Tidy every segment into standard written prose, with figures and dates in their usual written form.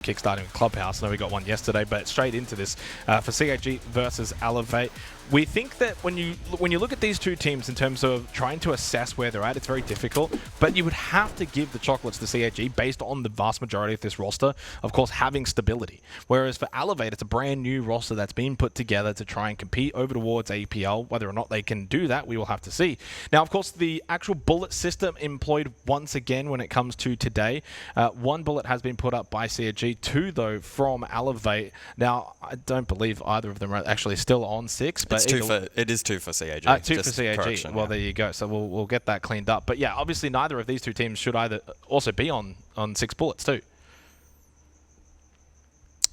kickstarting with Clubhouse. I know we got one yesterday, but straight into this for CAG versus Elevate. We think that when you look at these two teams in terms of trying to assess where they're at, it's very difficult, but you would have to give the chocolates to CAG based on the vast majority of this roster, of course, having stability. Whereas for Elevate, it's a brand new roster that's been put together to try and compete over towards APL. Whether or not they can do that, we will have to see. Now, of course, the actual bullet system employed once again when it comes to today. One bullet has been put up by CAG, two, though, from Elevate. Now, I don't believe either of them are actually still on 6, but it is two for CAG. Two for CAG. Well, there you go. So we'll get that cleaned up. But yeah, obviously neither of these two teams should either also be on 6 bullets too.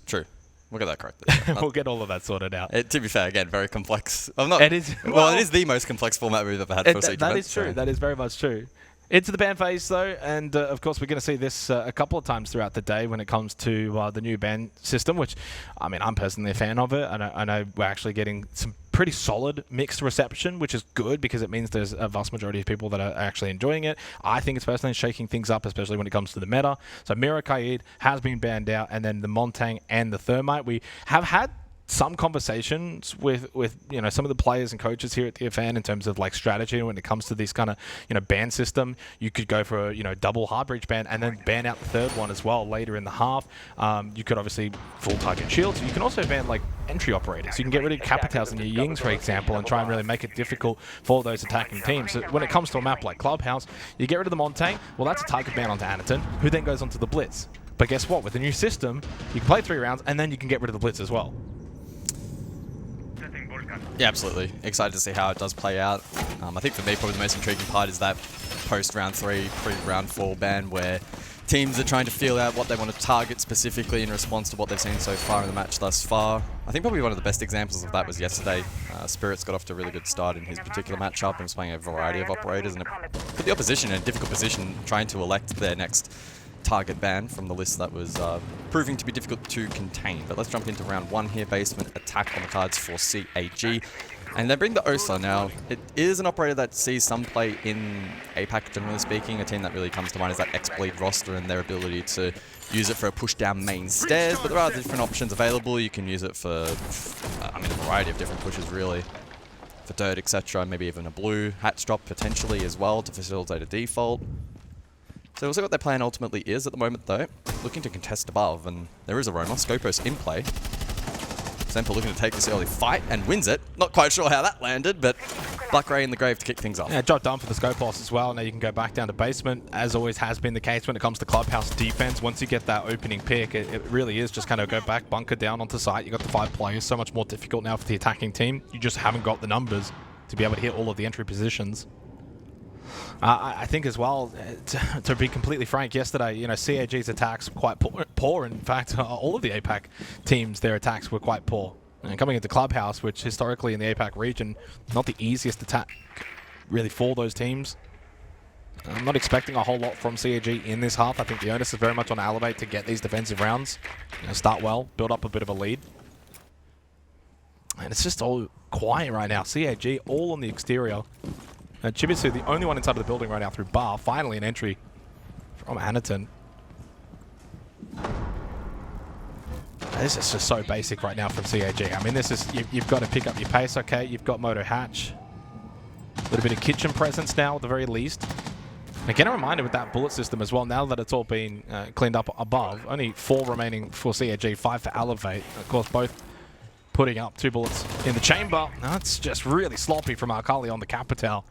True. We'll get that correct. We'll get all of that sorted out. To be fair, again, very complex. It is. Well, it is the most complex format we've ever had for a siege event. That is true. So. That is very much true. Into the ban phase, though, and of course we're going to see this a couple of times throughout the day when it comes to the new ban system, which, I mean, I'm personally a fan of it, and I know we're actually getting some pretty solid mixed reception, which is good because it means there's a vast majority of people that are actually enjoying it. I think it's personally shaking things up, especially when it comes to the meta. So Mira Kaid has been banned out, and then the Montang and the Thermite. We have had some conversations with some of the players and coaches here at the FN in terms of like strategy when it comes to this kind of ban system. You could go for a double hard breach ban and then ban out the third one as well later in the half. You could obviously full target shields. You can also ban like entry operators. You can get rid of Capitals and your Yings, for example, and try and really make it difficult for those attacking teams. So when it comes to a map like Clubhouse, you get rid of the Montang. Well, that's a target ban onto Anaton, who then goes onto the Blitz. But guess what? With the new system, you can play 3 rounds and then you can get rid of the Blitz as well. Yeah, absolutely. Excited to see how it does play out. I think for me, probably the most intriguing part is that post-round 3, pre-round 4 ban where teams are trying to feel out what they want to target specifically in response to what they've seen so far in the match thus far. I think probably one of the best examples of that was yesterday. Spirits got off to a really good start in his particular matchup and was playing a variety of operators and put the opposition in a difficult position trying to elect their next target ban from the list that was proving to be difficult to contain. But let's jump into round 1 here. Basement attack on the cards for CAG. And they bring the OSA. Now, it is an operator that sees some play in APAC, generally speaking. A team that really comes to mind is that X-Bleed roster and their ability to use it for a push down main stairs. But there are different options available. You can use it for, a variety of different pushes, really. For dirt, etc. Maybe even a blue hatch drop, potentially, as well, to facilitate a default. So we'll see what their plan ultimately is at the moment, though. Looking to contest above, and there is a Roma. Scopos in play. Semper looking to take this early fight and wins it. Not quite sure how that landed, but Black Ray in the grave to kick things off. Yeah, job done for the Scopos as well. Now you can go back down to basement, as always has been the case when it comes to Clubhouse defense. Once you get that opening pick, it really is just kind of go back, bunker down onto site. You got the 5 players, so much more difficult now for the attacking team. You just haven't got the numbers to be able to hit all of the entry positions. I think as well, to be completely frank, yesterday, CAG's attacks were quite poor. In fact, all of the APAC teams, their attacks were quite poor. And coming into Clubhouse, which historically in the APAC region, not the easiest attack really for those teams. I'm not expecting a whole lot from CAG in this half. I think the onus is very much on Elevate to get these defensive rounds. Start well, build up a bit of a lead. And it's just all quiet right now. CAG all on the exterior. And Chibisu, the only one inside of the building right now through bar. Finally an entry from Anaton. This is just so basic right now from CAG. I mean, this is, you've got to pick up your pace, okay? You've got Moto Hatch. A little bit of kitchen presence now at the very least. Again, a reminder with that bullet system as well, now that it's all been cleaned up above. Only 4 remaining for CAG, 5 for Elevate. Of course, both putting up 2 bullets in the chamber. That's just really sloppy from Akali on the Capital.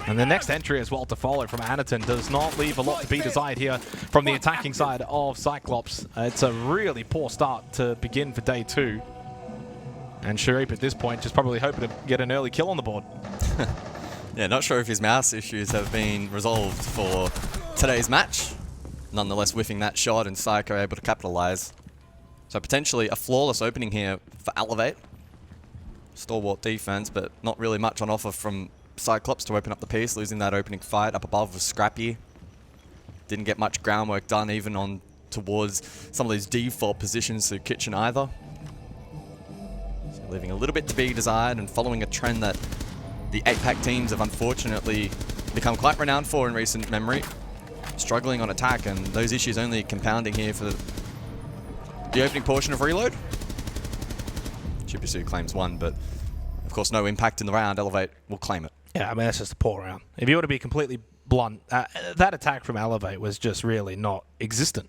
And the next entry as well to follow from Anaton does not leave a lot to be desired here from the attacking side of Cyclops. It's a really poor start to begin for day 2. And Sharif at this point just probably hoping to get an early kill on the board. Yeah, not sure if his mouse issues have been resolved for today's match. Nonetheless, whiffing that shot and Psycho able to capitalize. So potentially a flawless opening here for Elevate. Stalwart defense, but not really much on offer from Cyclops to open up the piece, losing that opening fight up above with Scrappy. Didn't get much groundwork done even on towards some of these default positions through kitchen either. So leaving a little bit to be desired and following a trend that the APAC teams have unfortunately become quite renowned for in recent memory. Struggling on attack, and those issues only compounding here for the opening portion of Reload. Chibisu claims 1, but of course no impact in the round. Elevate will claim it. Yeah, I mean, that's just a poor round. If you were to be completely blunt, that attack from Elevate was just really not existent.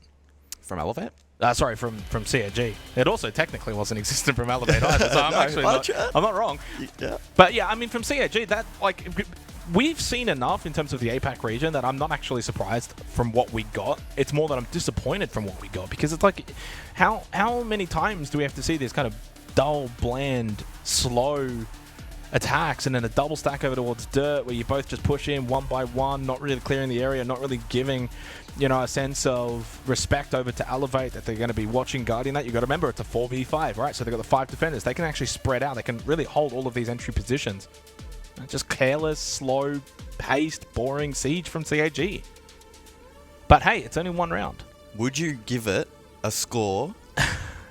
From Elevate? Sorry, from CAG. It also technically wasn't existent from Elevate either, so I'm actually I'm not wrong. Yeah. But yeah, I mean, from CAG, that, like, we've seen enough in terms of the APAC region that I'm not actually surprised from what we got. It's more that I'm disappointed from what we got, because it's like, how many times do we have to see this kind of dull, bland, slow attacks and then a double stack over towards dirt where you both just push in one by one, not really clearing the area, not really giving, you know, a sense of respect over to Elevate that they're going to be watching guarding that. You got to remember it's a 4v5, right? So they've got the 5 defenders. They can actually spread out. They can really hold all of these entry positions. Just careless, slow, paced, boring siege from CAG. But hey, it's only one round. Would you give it a score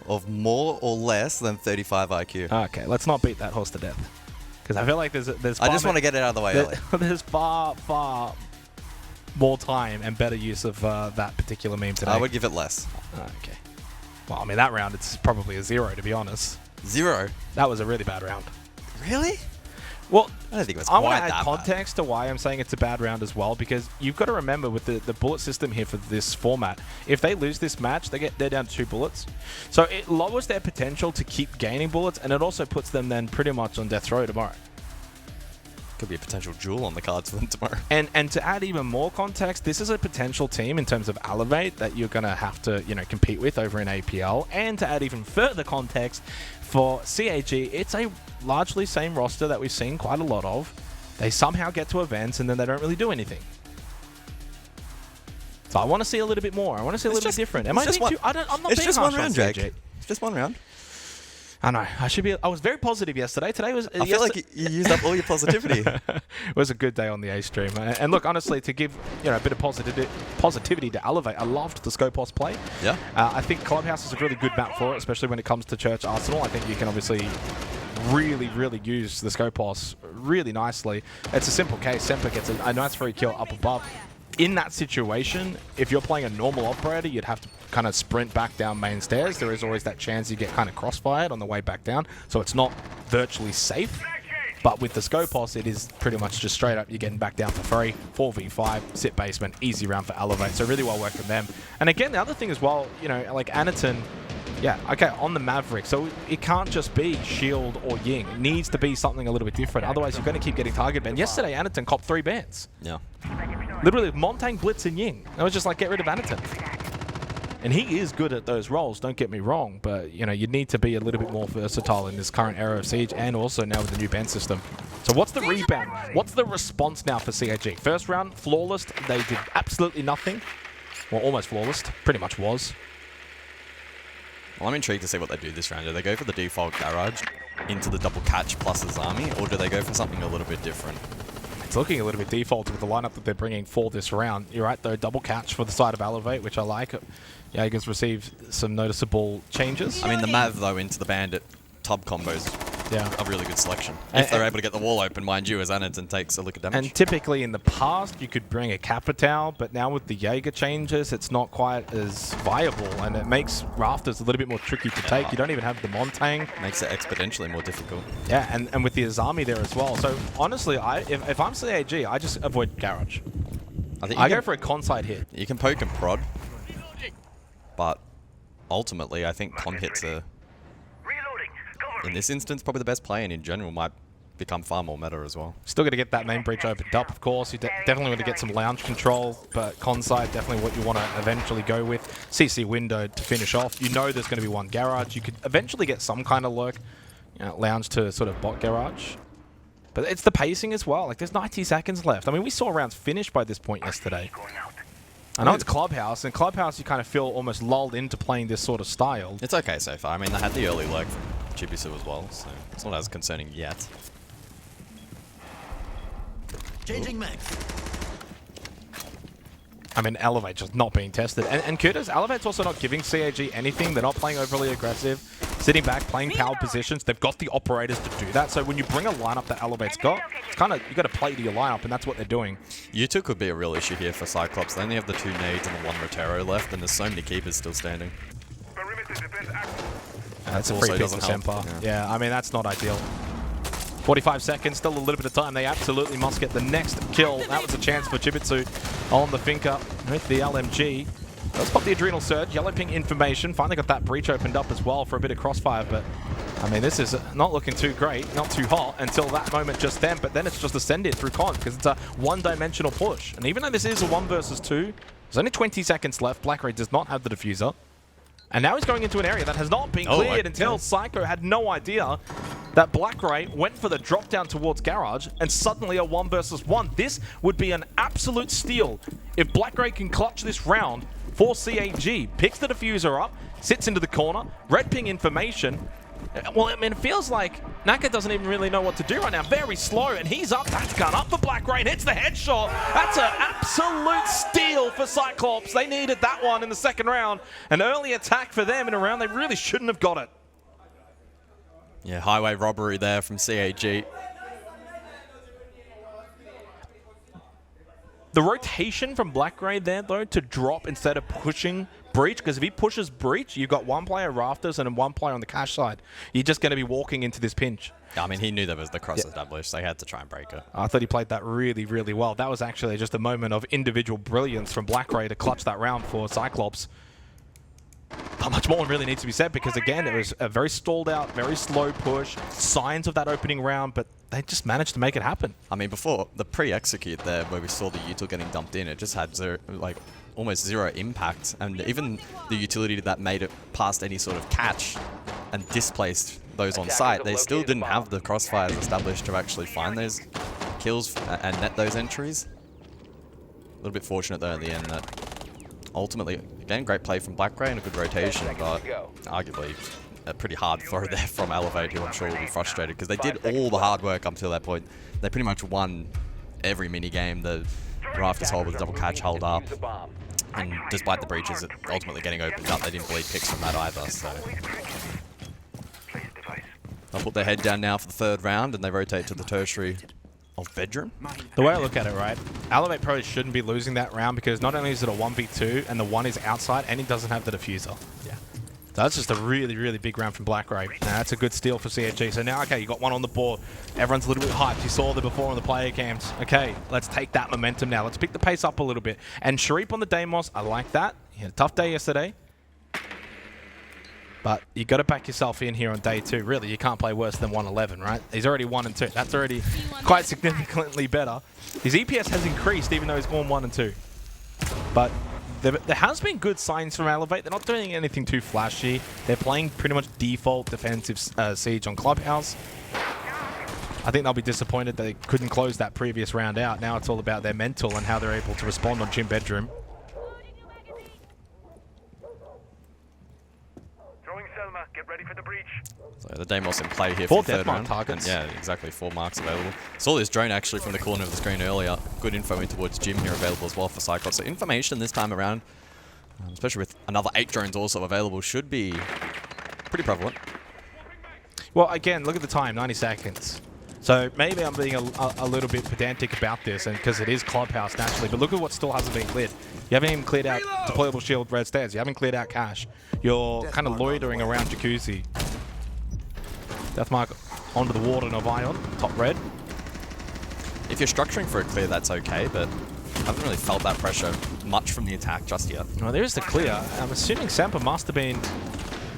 of more or less than 35 IQ? Okay, let's not beat that horse to death. Because I feel like there's I just want to get it out of the way early. There's far more time and better use of that particular meme today. I would give it less. Okay. Well, I mean, that round, it's probably a 0, to be honest. 0? That was a really bad round. Really? Well, I don't think it was I quite want to add that context to why I'm saying it's a bad round as well, because you've got to remember with the bullet system here for this format, if they lose this match, they're down to 2 bullets. So it lowers their potential to keep gaining bullets, and it also puts them then pretty much on death row tomorrow. Could be a potential duel on the cards for them tomorrow. And to add even more context, this is a potential team in terms of Elevate that you're going to have to, you know, compete with over in APL. And to add even further context, for CAG, it's a largely same roster that we've seen quite a lot of. They somehow get to events and then they don't really do anything. So I want to see a little bit more. I want to see a little bit different. I'm not being one round, Jake. It's just one round. I know. I was very positive yesterday. Today was. I feel like you used up all your positivity. It was a good day on the A stream. And look, honestly, to give a bit of positivity to Elevate, I loved the Scopos play. Yeah. I think Clubhouse is a really good map for it, especially when it comes to Church Arsenal. I think you can obviously really use the Scopos really nicely. It's a simple case. Semper gets a nice free kill up above. In that situation, if you're playing a normal operator, you'd have to kind of sprint back down main stairs. There is always that chance you get kind of crossfired on the way back down, so it's not virtually safe. But with the Scopos, it is pretty much just straight up, you're getting back down for free. 4v5, sit basement, easy round for Elevate, so really well worked from them. And again, the other thing as well, you know, like Anaton, yeah, okay, on the Maverick, so it can't just be Shield or Ying. It needs to be something a little bit different, otherwise you're going to keep getting target banned. Yesterday, Anaton copped 3 bans. Yeah. Literally, Montang, Blitz, and Ying. It was just like, get rid of Anaton. And he is good at those roles, don't get me wrong, but, you know, you need to be a little bit more versatile in this current era of Siege, and also now with the new ban system. So what's the rebound? What's the response now for CAG? First round, flawless. They did absolutely nothing. Well, almost flawless. Pretty much was. Well, I'm intrigued to see what they do this round. Do they go for the default garage into the double catch plus Azami, or do they go for something a little bit different? It's looking a little bit default with the lineup that they're bringing for this round. You're right, though, double catch for the side of Elevate, which I like. Jaeger's received some noticeable changes. I mean, the Mav, though, into the Bandit tub combos, yeah, a really good selection. If they're able to get the wall open, mind you, as Anaton takes a look at damage. And typically in the past, you could bring a Capitao, but now with the Jaeger changes, it's not quite as viable, and it makes Rafters a little bit more tricky to take. You don't even have the Montang. Makes it exponentially more difficult. Yeah, and with the Azami there as well. So honestly, if I'm CAG, I just avoid Garage. I go for a con-side hit. You can poke and prod, but ultimately, I think con hits are, in this instance, probably the best play, and in general might become far more meta as well. Still got to get that main breach opened up, of course. You definitely want to get some lounge control, but con side, definitely what you want to eventually go with. CC window to finish off. You know there's going to be one garage. You could eventually get some kind of lurk, you know, lounge to sort of bot garage. But it's the pacing as well. Like, there's 90 seconds left. I mean, we saw rounds finish by this point yesterday. I know it's Clubhouse, and Clubhouse you kind of feel almost lulled into playing this sort of style. It's okay so far. I mean, they had the early lurk from Chibisu as well, so it's not as concerning yet. Changing max. I mean, Elevate just not being tested. And kudos, Elevate's also not giving CAG anything. They're not playing overly aggressive. Sitting back, playing power positions. They've got the operators to do that. So when you bring a lineup that Elevate's got, it's kind of, you got to play to your lineup, and that's what they're doing. U2 could be a real issue here for Cyclops. They only have the 2 nades and the 1 Rotero left, and there's so many keepers still standing. That's a Also free pick for doesn't help. Semper. Yeah, I mean, that's not ideal. 45 seconds, still a little bit of time. They absolutely must get the next kill. That was a chance for Jibitsu on the Finka with the LMG. Let's pop the Adrenal Surge. Yellow ping information. Finally got that breach opened up as well for a bit of crossfire, but I mean, this is not looking too great, not too hot until that moment just then, but then it's just ascended through con because it's a one-dimensional push. And even though this is a 1 versus 2, there's only 20 seconds left. Blackray does not have the diffuser. And now he's going into an area that has not been cleared until Psycho had no idea that Blackray went for the drop down towards Garage and suddenly a 1 versus 1. This would be an absolute steal if Blackray can clutch this round for CAG. Picks the diffuser up, sits into the corner, red ping information. Well, I mean, it feels like Naka doesn't even really know what to do right now. Very slow, and he's up. That's gun up for Blackray. Hits the headshot. That's an absolute steal for Cyclops. They needed that one in the second round. An early attack for them in a round they really shouldn't have got it. Yeah, highway robbery there from CAG. The rotation from Blackray there, though, to drop instead of pushing Breach, because if he pushes Breach, you've got one player Rafters and then one player on the cash side. You're just going to be walking into this pinch. Yeah, I mean, he knew there was the cross established, so he had to try and break it. I thought he played that really, really well. That was actually just a moment of individual brilliance from Blackray to clutch that round for Cyclops. Not much more really needs to be said because, again, it was a very stalled out, very slow push, signs of that opening round, but they just managed to make it happen. I mean, before the pre-execute there, where we saw the util getting dumped in, it just had zero, like almost zero impact, and even the utility that made it past any sort of catch and displaced those on site, they still didn't have the crossfires established to actually find those kills and net those entries. A little bit fortunate though in the end that ultimately, again, great play from Blackray and a good rotation, but arguably a pretty hard throw there from Elevate, who I'm sure will be frustrated because they did all the hard work up until that point. They pretty much won every mini game. The Rafters hold with a double catch hold up, and despite the breaches ultimately getting opened up, they didn't bleed picks from that either. So they'll put their head down now for the third round, and they rotate to the tertiary of bedroom. The way I look at it, right, Elevate probably shouldn't be losing that round because not only is it a 1v2 and the 1 is outside and he doesn't have the diffuser. Yeah. So that's just a really, really big round from Blackray. Now, that's a good steal for CAG. So now, okay, you got one on the board. Everyone's a little bit hyped. You saw them before on the player cams. Okay, let's take that momentum now. Let's pick the pace up a little bit. And Sharif on the Deimos, I like that. He had a tough day yesterday. But you got to back yourself in here on day 2. Really, you can't play worse than 111, right? He's already 1 and 2. That's already quite significantly better. His EPS has increased even though he's gone 1 and 2. But there has been good signs from Elevate. They're not doing anything too flashy. They're playing pretty much default defensive siege on Clubhouse. I think they'll be disappointed that they couldn't close that previous round out. Now it's all about their mental and how they're able to respond on Gym Bedroom. Get ready for the breach. So the Deimos in play here for the third round. Targets. And yeah, exactly, 4 marks available. Saw this drone actually from the corner of the screen earlier. Good info in towards Gym here available as well for Cyclops. So information this time around, especially with another 8 drones also available, should be pretty prevalent. Well, again, look at the time, 90 seconds. So maybe I'm being a little bit pedantic about this, and because it is Clubhouse naturally, but look at what still hasn't been cleared. You haven't even cleared out deployable shield red stairs. You haven't cleared out cash. You're kind of loitering around Jacuzzi. Deathmark onto the Warden of Ion, top red. If you're structuring for a clear, that's okay, but I haven't really felt that pressure much from the attack just yet. Well, there is the clear. I'm assuming Sampa must have been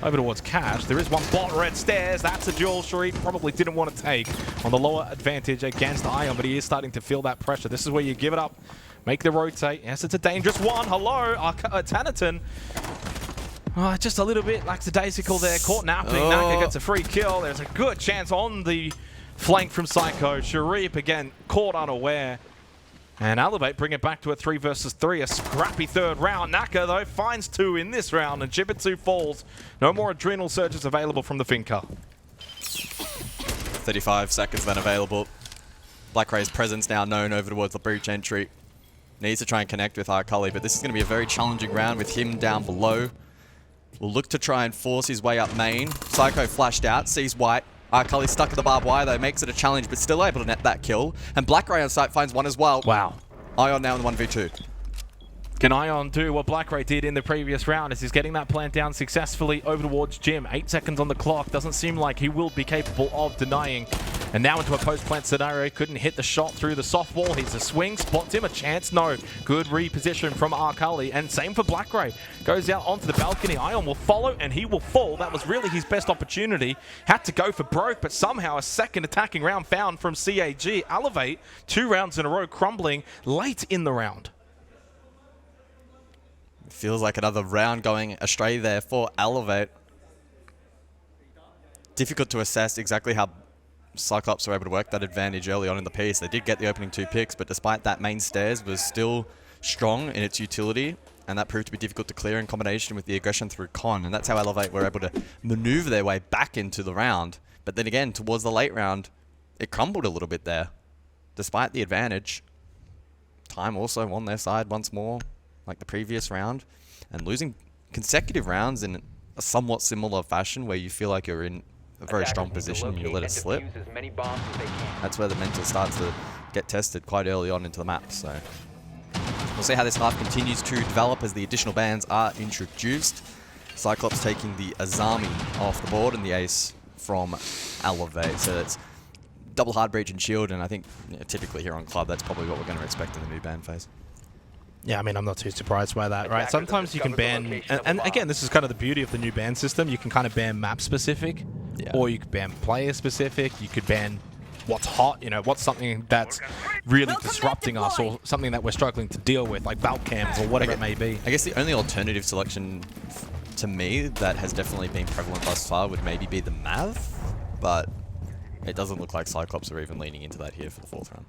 over towards cash. There is one bot red stairs. That's a duel Sharif probably didn't want to take on the lower advantage against Ion, but he is starting to feel that pressure. This is where you give it up, make the rotate. Yes, it's a dangerous one. Hello, Tanaton. Oh, just a little bit lackadaisical there. Caught napping. Naka gets a free kill. There's a good chance on the flank from Psycho. Sharif again caught unaware. And Elevate bring it back to a 3 versus 3, a scrappy third round. Naka, though, finds 2 in this round, and Jibitsu falls. No more adrenal surges available from the Finka. 35 seconds then available. Blackray's presence now known over towards the breach entry. Needs to try and connect with Arcully, but this is going to be a very challenging round with him down below. Will look to try and force his way up main. Psycho flashed out, sees white. Arcully stuck in the barbed wire though, makes it a challenge, but still able to net that kill. And Blackray on site finds 1 as well. Wow. Ion now in the 1v2. Can Ion do what Blackray did in the previous round as he's getting that plant down successfully over towards Jim? 8 seconds on the clock. Doesn't seem like he will be capable of denying. And now into a post-plant scenario. Couldn't hit the shot through the soft wall. He's a swing. Spots him. A chance? No. Good reposition from Arkali. And same for Blackray. Goes out onto the balcony. Ion will follow and he will fall. That was really his best opportunity. Had to go for broke, but somehow a second attacking round found from CAG. Elevate 2 rounds in a row crumbling late in the round. Feels like another round going astray there for Elevate. Difficult to assess exactly how Cyclops were able to work that advantage early on in the piece. They did get the opening 2 picks, but despite that, main stairs was still strong in its utility, and that proved to be difficult to clear in combination with the aggression through Con, and that's how Elevate were able to maneuver their way back into the round. But then again, towards the late round, it crumbled a little bit there. Despite the advantage, time also on their side once more, like the previous round, and losing consecutive rounds in a somewhat similar fashion where you feel like you're in a very strong position and you let it slip. That's where the mental starts to get tested quite early on into the map. So we'll see how this half continues to develop as the additional bans are introduced. Cyclops taking the Azami off the board and the ace from Elevate. So that's double hard breach and shield, and I think typically here on Club that's probably what we're going to expect in the new ban phase. Yeah, I mean, I'm not too surprised by that, right? Sometimes you can ban, and again, this is kind of the beauty of the new ban system. You can kind of ban map-specific, or you could ban player-specific. You could ban what's hot, you know, what's something that's really disrupting us, or something that we're struggling to deal with, like belt cams or whatever it may be. I guess the only alternative selection to me that has definitely been prevalent thus far would maybe be the Mav, but it doesn't look like Cyclops are even leaning into that here for the 4th round.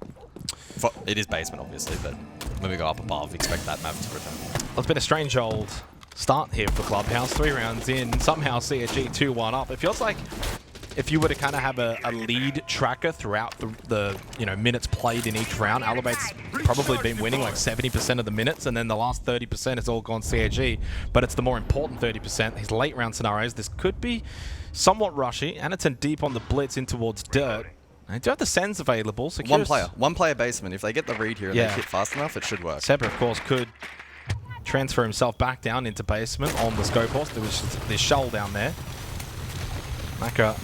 It is basement, obviously, but when we go up above, expect that map to return. Well, it's been a strange old start here for Clubhouse. 3 rounds in, somehow CAG 2-1 up. It feels like if you were to kind of have a lead tracker throughout the minutes played in each round, Elevate's probably been winning like 70% of the minutes, and then the last 30% has all gone CAG. But it's the more important 30%. These late round scenarios, this could be somewhat rushy. Anaton deep on the blitz in towards Dirt. They do have the Sens available. So one player basement. If they get the read here and they hit fast enough, it should work. Seba, of course, could transfer himself back down into basement on the scope horse. There was this shell down there. Maka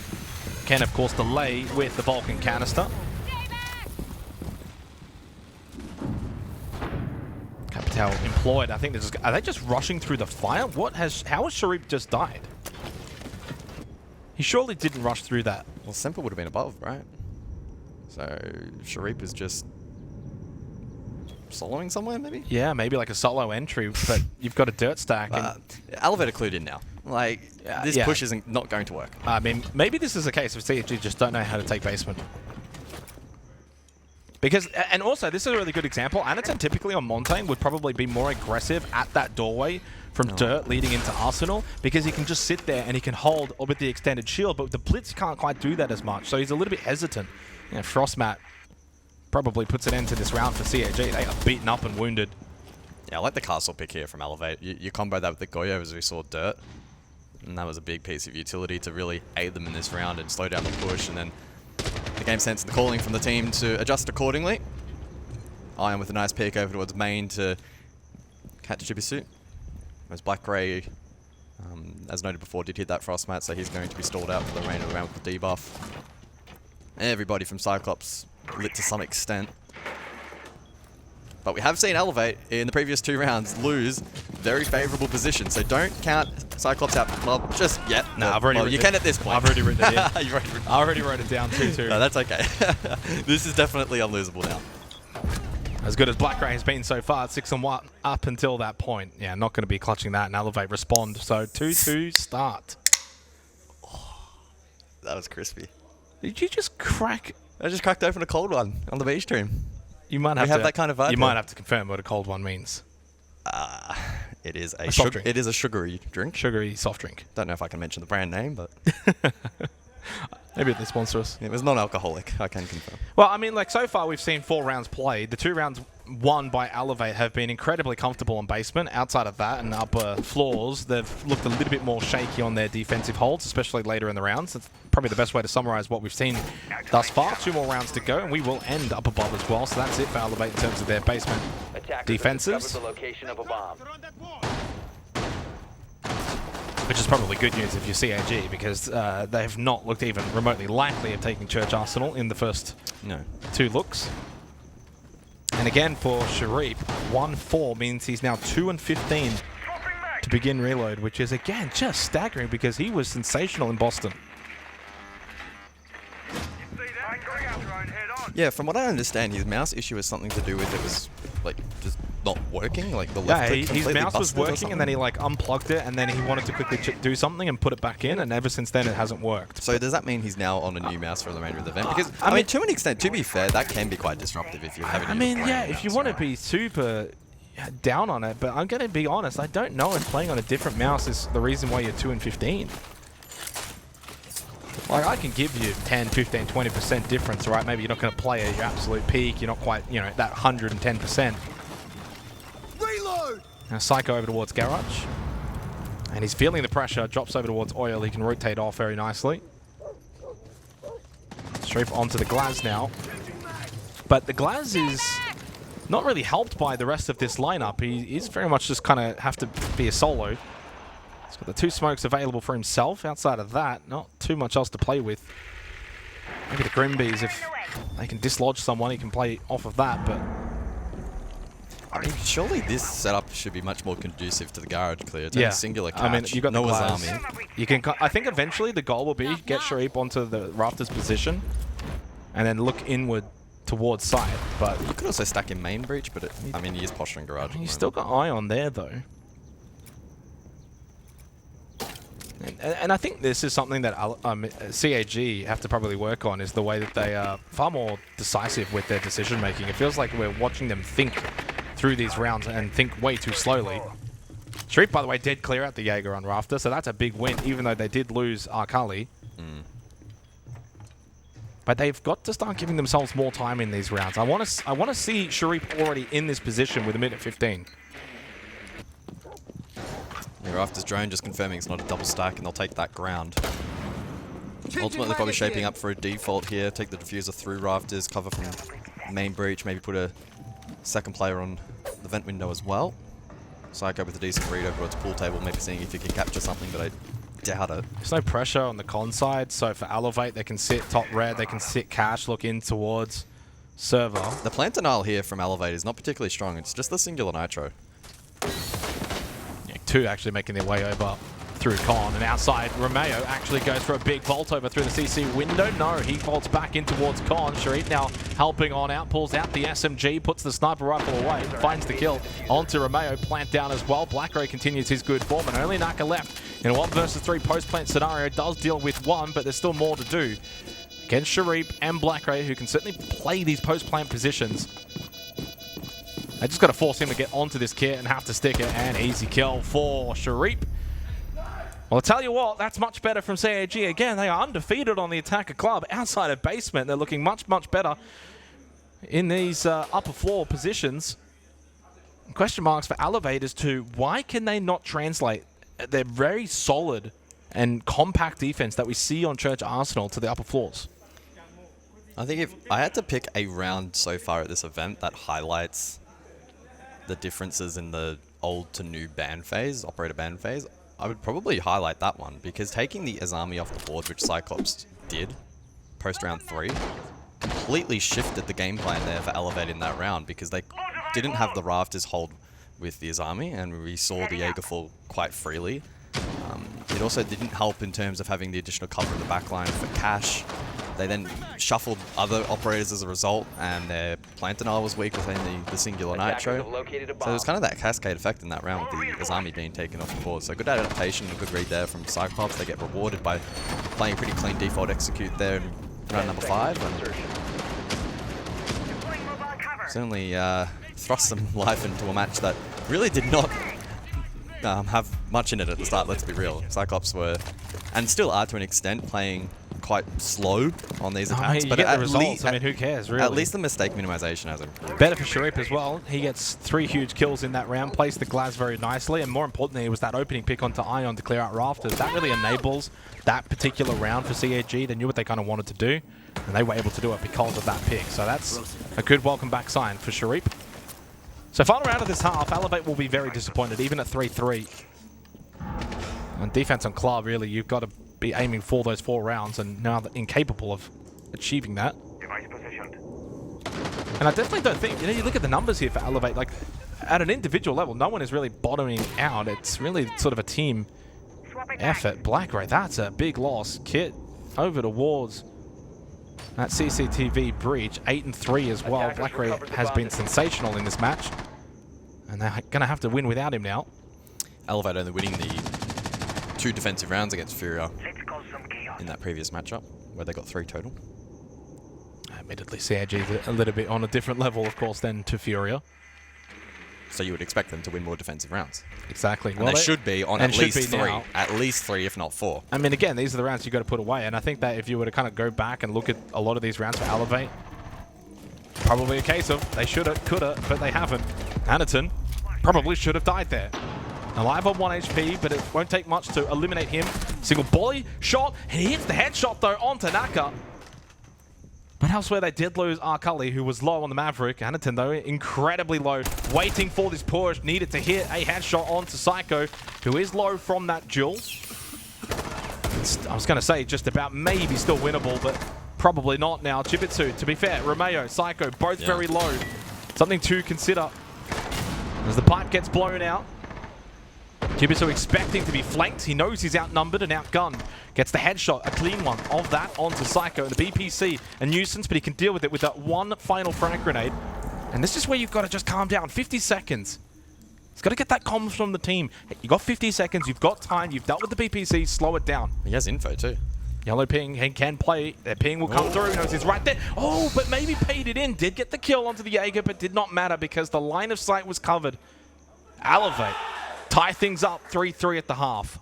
can, of course, delay with the Vulcan canister. Capital employed. I think this is. Are they just rushing through the fire? How has Sharif just died? He surely didn't rush through that. Well, Semper would have been above, right? So Sharif is just soloing somewhere, maybe? Yeah, maybe like a solo entry, but you've got a dirt stack. Elevator clued in now. Like, this push isn't not going to work. I mean, maybe this is a case of CHG just don't know how to take basement. Because, and also, this is a really good example. Anaton typically on Montaigne would probably be more aggressive at that doorway from Dirt leading into Arsenal, because he can just sit there and he can hold with the extended shield, but with the Blitz can't quite do that as much, so he's a little bit hesitant. You know, Frostmat probably puts an end to this round for CAG. They are beaten up and wounded. Yeah, I like the castle pick here from Elevate. You combo that with the Goyo as we saw Dirt, and that was a big piece of utility to really aid them in this round and slow down the push, and then the game sense and the calling from the team to adjust accordingly. Ion with a nice pick over towards main to catch Chibisu. As Blackray, as noted before, did hit that Frostmat, so he's going to be stalled out for the remainder of the round with the debuff. Everybody from Cyclops lit to some extent. But we have seen Elevate in the previous 2 rounds lose very favourable positions, so don't count Cyclops out for Club just yet. No, I've already you can at this point. I've already written it in. I already wrote it down too. No, that's okay. This is definitely unlosable now. As good as Blackray has been so far, 6-1 up until that point. Yeah, not going to be clutching that and Elevate respond. So 2-2 start. Oh, that was crispy. Did you just crack? I just cracked open a cold one on the beach stream. You might have that kind of vibe. You might have to confirm what a cold one means. It is a soft drink. It is a sugary drink. Sugary soft drink. Don't know if I can mention the brand name, but maybe they sponsor us. It was non-alcoholic, I can confirm. Well, I mean, like, so far we've seen 4 rounds played. The 2 rounds won by Elevate have been incredibly comfortable on basement. Outside of that and upper floors, they've looked a little bit more shaky on their defensive holds, especially later in the rounds. That's probably the best way to summarize what we've seen thus far. 2 more rounds to go, and we will end up above as well. So that's it for Elevate in terms of their basement defenses, The location of a bomb. which is probably good news if you're CAG, because they have not looked even remotely likely of taking Church Arsenal in the first two looks. And again for Sharif, 1-4 means he's now 2-15 to begin reload, which is again just staggering because he was sensational in Boston. Yeah, from what I understand, his mouse issue has something to do with it was like just not working, like the left click his completely mouse was busted or working and then he like unplugged it and then he wanted to quickly do something and put it back in, and ever since then it hasn't worked. So does that mean he's now on a new mouse for the remainder of the event? Because I mean, to an extent, to be fair, that can be quite disruptive if you're having. I mean, yeah, if you want to be super down on it, but I'm going to be honest, I don't know if playing on a different mouse is the reason why you're 2-15. Like, I can give you 10, 15, 20% difference, right? Maybe you're not going to play at your absolute peak. You're not quite, you know, that 110%. Reload! Now, Psycho over towards Garage. And he's feeling the pressure. Drops over towards Oil. He can rotate off very nicely. Straight onto the Glaz now. But the Glaz is not really helped by the rest of this lineup. He is very much just kind of have to be a solo. He's got the 2 smokes available for himself. Outside of that, not too much else to play with. Maybe the Grimbees, if they can dislodge someone, he can play off of that, but... I mean, surely this setup should be much more conducive to the garage clear. It's only singular catch. I mean, you got no the army. You can. I think eventually the goal will be get Sharif onto the rafters position, and then look inward towards site. But You could also stack in main breach, but I mean, he is posturing garage. he's still got Ion there, though. And I think this is something that CAG have to probably work on, is the way that they are far more decisive with their decision making. It feels like we're watching them think through these rounds and think way too slowly. Sharif, by the way, did clear out the Jaeger on Rafter, so that's a big win, even though they did lose Arkali. But they've got to start giving themselves more time in these rounds. I want to see Sharif already in this position with a minute 15. Rafter's drone just confirming it's not a double stack, and they'll take that ground. Ultimately, probably shaping up for a default here. Take the diffuser through Rafters, cover from main breach, maybe put a second player on the vent window as well. Psycho with a decent read over towards pool table, maybe seeing if he can capture something, but I doubt it. There's no pressure on the con side, so for Elevate, they can sit top red, they can sit cash, look in towards server. The plant denial here from Elevate is not particularly strong. It's just the singular nitro. 2 actually making their way over through Con, and outside Romeo actually goes for a big vault over through the CC window. No, he vaults back in towards Con. Sharif now helping on out, pulls out the SMG, puts the sniper rifle away, finds the kill onto Romeo, plant down as well. Blackray continues his good form, and only Naka left in a 1 versus 3 post-plant scenario. Does deal with 1, but there's still more to do against Sharif and Blackray, who can certainly play these post-plant positions. I just got to force him to get onto this kit and have to stick it, and easy kill for Sharif. Well, I'll tell you what, that's much better from CAG. Again, they are undefeated on the Attacker Club. Outside of basement, they're looking much, much better in these upper floor positions. Question marks for Elevate as to why can they not translate their very solid and compact defense that we see on Church Arsenal to the upper floors? I think if I had to pick a round so far at this event that highlights the differences in the old to new ban phase, operator ban phase, I would probably highlight that one, because taking the Azami off the board, which Cyclops did post round 3, completely shifted the game plan there for Elevate in that round, because they didn't have the Rafters hold with the Azami, and we saw the Jaeger fall quite freely. It also didn't help in terms of having the additional cover in the backline for cash. They then shuffled other operators as a result, and their plant denial was weak within the singular nitro. So there's kind of that cascade effect in that round with the Azami being taken off the board. So good adaptation and good read there from Cyclops. They get rewarded by playing a pretty clean default execute there in round number 5. And certainly thrust some life into a match that really did not have much in it at the start, let's be real. Cyclops were, and still are to an extent, playing quite slow on these attacks. But at the results, I mean, who cares, really? At least the mistake minimization has improved. Better for Sharif as well. He gets 3 huge kills in that round, placed the Glaz very nicely, and more importantly, it was that opening pick onto Ion to clear out Rafters. That really enables that particular round for CAG. They knew what they kind of wanted to do, and they were able to do it because of that pick. So that's a good welcome back sign for Sharif. So final round of this half, Elevate will be very disappointed, even at 3-3. And defense on Club, really, you've got to be aiming for those 4 rounds, and now they're incapable of achieving that. Device positioned. And I definitely don't think, you look at the numbers here for Elevate, like, at an individual level, no one is really bottoming out. It's really sort of a team effort. Blackray, that's a big loss. Kit over towards that CCTV breach, 8-3 as well. Blackray has been sensational in this match, and they're going to have to win without him now. Elevate only winning the 2 defensive rounds against Furia Let's cause some chaos. in that previous matchup, where they got 3 total. Admittedly, CAG is a little bit on a different level, of course, than to Furia. So you would expect them to win more defensive rounds. Exactly. And they should be on at least 3. Now. At least 3, if not 4. I mean, again, these are the rounds you've got to put away, and I think that if you were to kind of go back and look at a lot of these rounds for Elevate, probably a case of they shoulda, coulda, but they haven't. Anderton probably should have died there. Alive on 1 HP, but it won't take much to eliminate him. Single volley shot, and he hits the headshot though onto Naka. But elsewhere they did lose Arcully, who was low on the Maverick. Anderton though, incredibly low, waiting for this push, needed to hit a headshot onto Psycho, who is low from that duel. I was going to say just about maybe still winnable, but probably not now. Jibitsu, to be fair, Romeo, Psycho, both very low. Something to consider as the pipe gets blown out. Jibitsu expecting to be flanked. He knows he's outnumbered and outgunned. Gets the headshot, a clean one of that onto Psycho. And the BPC, a nuisance, but he can deal with it with that one final frag grenade. And this is where you've got to just calm down. 50 seconds. He's got to get that comms from the team. You've got 50 seconds. You've got time. You've dealt with the BPC. Slow it down. He has info too. Yellow ping, he can play. Their ping will come through. He knows he's right there. Oh, but maybe paid it in. Did get the kill onto the Jaeger, but did not matter because the line of sight was covered. Elevate. Tie things up 3-3 at the half.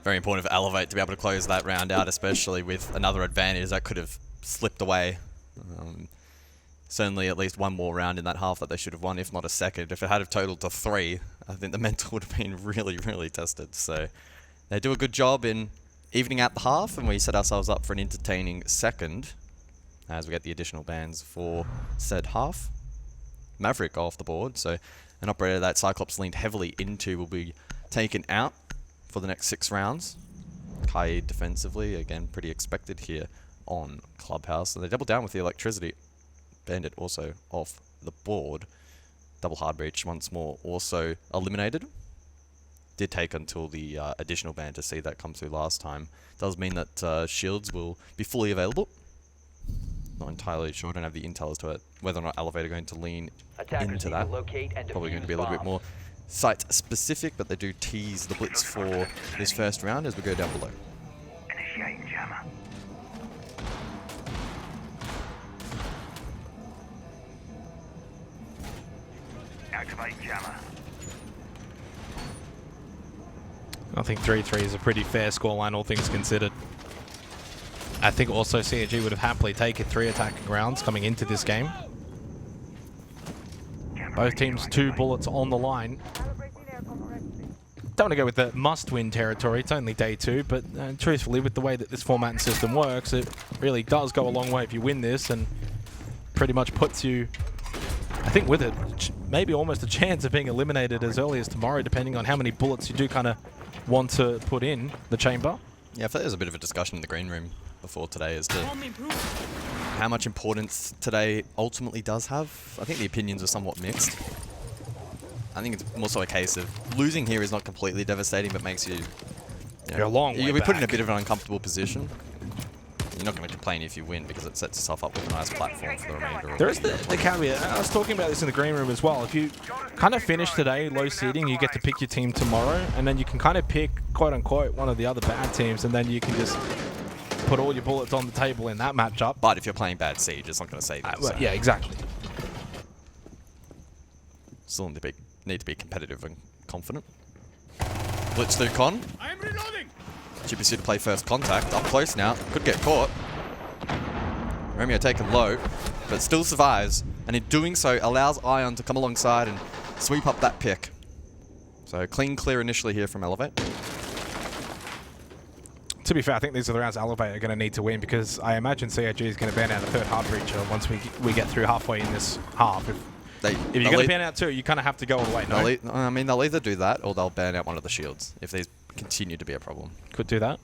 Very important for Elevate to be able to close that round out, especially with another advantage that could have slipped away. Certainly at least one more round in that half that they should have won, if not a second. If it had have totaled to 3, I think the mental would have been really, really tested. So they do a good job in evening out the half, and we set ourselves up for an entertaining second as we get the additional bans for said half. Maverick off the board, so an operator that Cyclops leaned heavily into will be taken out for the next 6 rounds. Kai defensively, again, pretty expected here on Clubhouse. And they double down with the electricity. Bandit also off the board. Double hard breach once more also eliminated. Did take until the additional ban to see that come through last time. Does mean that shields will be fully available. Not entirely sure, I don't have the intel as to it, whether or not Elevate are going to lean into that. Probably going to be a little bit more site specific, but they do tease the blitz for this first round as we go down below. Initiate jammer. Activate jammer. I think 3-3 is a pretty fair scoreline, all things considered. I think also CAG would have happily taken 3 attacking rounds coming into this game. Both teams 2 bullets on the line. Don't want to go with the must-win territory. It's only day 2, but truthfully, with the way that this format and system works, it really does go a long way if you win this, and pretty much puts you, I think, with it, maybe almost a chance of being eliminated as early as tomorrow, depending on how many bullets you do kind of want to put in the chamber. Yeah, I feel there's a bit of a discussion in the green room before today as to how much importance today ultimately does have. I think the opinions are somewhat mixed. I think it's more so a case of losing here is not completely devastating, but makes you, You're a long way you'll be put in a back. bit of an uncomfortable position. You're not going to complain if you win because it sets yourself up with a nice platform for the remainder of There is the caveat. I was talking about this in the green room as well. If you kind of finish today low seeding, you get to pick your team tomorrow, and then you can kind of pick, quote unquote, one of the other bad teams, and then you can just put all your bullets on the table in that matchup. But if you're playing bad Siege, it's not going to save you. Well, So yeah, exactly. still need to be competitive and confident. Blitz through Con. I'm reloading. GPC to play first contact. Up close now. Could get caught. Romeo taken low, but still survives. And in doing so, allows Ion to come alongside and sweep up that pick. So clean clear initially here from Elevate. To be fair, I think these are the rounds Elevate are going to need to win because I imagine CAG is going to ban out a third hard breacher once we get through halfway in this half. If you're going to ban out two, you kind of have to go all the way, no? I mean, they'll either do that or they'll ban out one of the shields if these continue to be a problem. Could do that.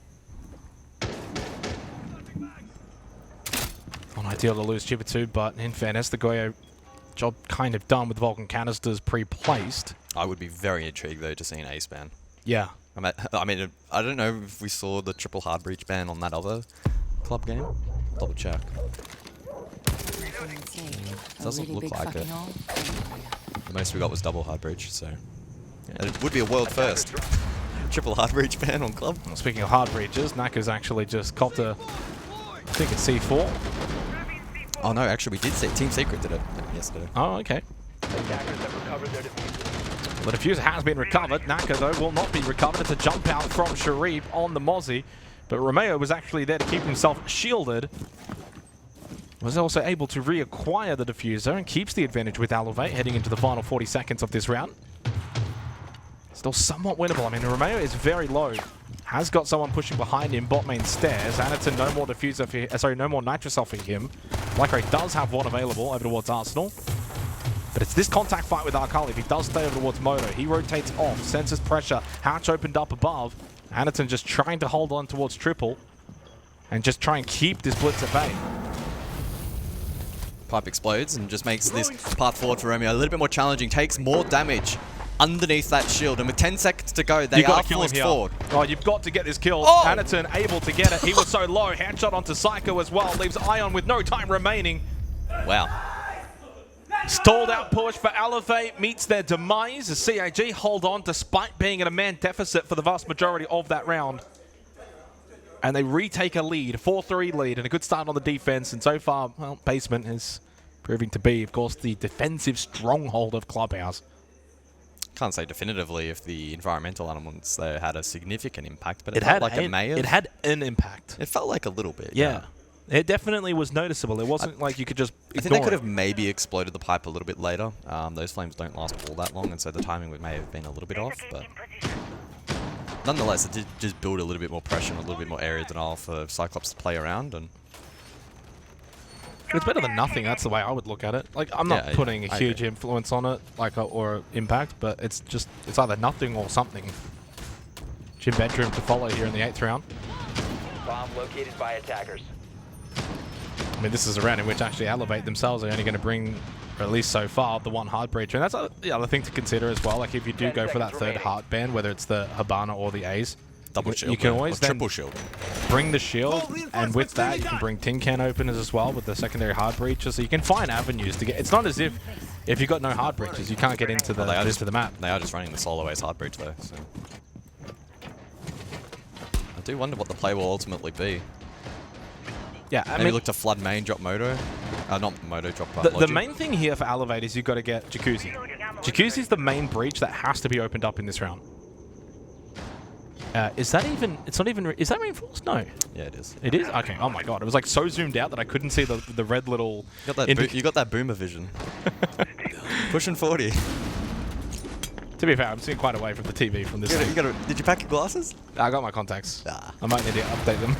Not ideal to lose Chipper 2, but in fairness, the Goyo job kind of done with Vulcan canisters pre-placed. I would be very intrigued, though, to see an ace ban. Yeah. I mean, I don't know if we saw the triple hard breach ban on that other club game. Double check. Doesn't look like it. The most we got was double hard breach, so yeah, it would be a world first. Triple hard breach ban on club. Well, speaking of hard breaches, Naka's actually just copped a, I think it's C4. Oh no, actually we did see Team Secret did it yesterday. Oh, okay. The diffuser has been recovered. Naka, though, will not be recovered. It's a jump out from Sharif on the Mozzie. But Romeo was actually there to keep himself shielded. Was also able to reacquire the diffuser and keeps the advantage with Elevate heading into the final 40 seconds of this round. Still somewhat winnable. I mean, Romeo is very low. Has got someone pushing behind him, bot main stairs. Anderton, no more diffuser for no more Nitrocell for him. Blackray does have one available over towards Arsenal. But it's this contact fight with Arcali. If he does stay over towards Moto, he rotates off, senses pressure. Hatch opened up above. Anderton just trying to hold on towards triple and just try and keep this blitz at bay. Pipe explodes and just makes this path forward for Romeo a little bit more challenging. Takes more damage underneath that shield. And with 10 seconds to go, they are forced forward. Oh, you've got to get this kill. Oh! Anderton able to get it. He was so low. Headshot onto Psycho as well. Leaves Ion with no time remaining. Wow. Stalled out push for Elevate meets their demise as CAG hold on despite being at a man deficit for the vast majority of that round. And they retake a lead, 4-3 lead, and a good start on the defense. And so far, well, Basement is proving to be, of course, the defensive stronghold of Clubhouse. Can't say definitively if the environmental elements there had a significant impact, but it felt like it may have. It had an impact. It felt like a little bit. Yeah. It definitely was noticeable. It wasn't like you could just ignore I think they could have maybe exploded the pipe a little bit later. Those flames don't last all that long, and so the timing may have been a little bit off, but nonetheless, it did just build a little bit more pressure and a little bit more area denial for Cyclops to play around. And it's better than nothing. That's the way I would look at it. Like, I'm not putting a huge influence on it, like or impact, but it's either nothing or something. Gym bedroom to follow here in the 8th round. Bomb located by attackers. I mean, this is a round in which actually Elevate themselves are only going to bring, or at least so far, the one hard breacher. And that's the other thing to consider as well. Like, if you do go for that third hard ban, whether it's the Habana or the A's, double shield, you can always then triple shield. Bring the shield, and with that, you can bring tin can openers as well with the secondary hard breacher. So you can find avenues to get. It's not as if you've got no hard breachers, you can't get into the into the map. They are just running the solo ace hard breach though. So I do wonder what the play will ultimately be. Yeah, I maybe mean, look to flood main, drop Moto. Not Moto, drop the main thing here for Elevate is you've got to get Jacuzzi. Jacuzzi's the main breach that has to be opened up in this round. Is that even... It's not even... Is that reinforced? No. Yeah, it is. It is? Okay. Oh my god. It was like so zoomed out that I couldn't see the red little... You got that boomer vision. Pushing 40. To be fair, I'm sitting quite away from the TV from this thing. Did you pack your glasses? I got my contacts. Ah. I might need to update them.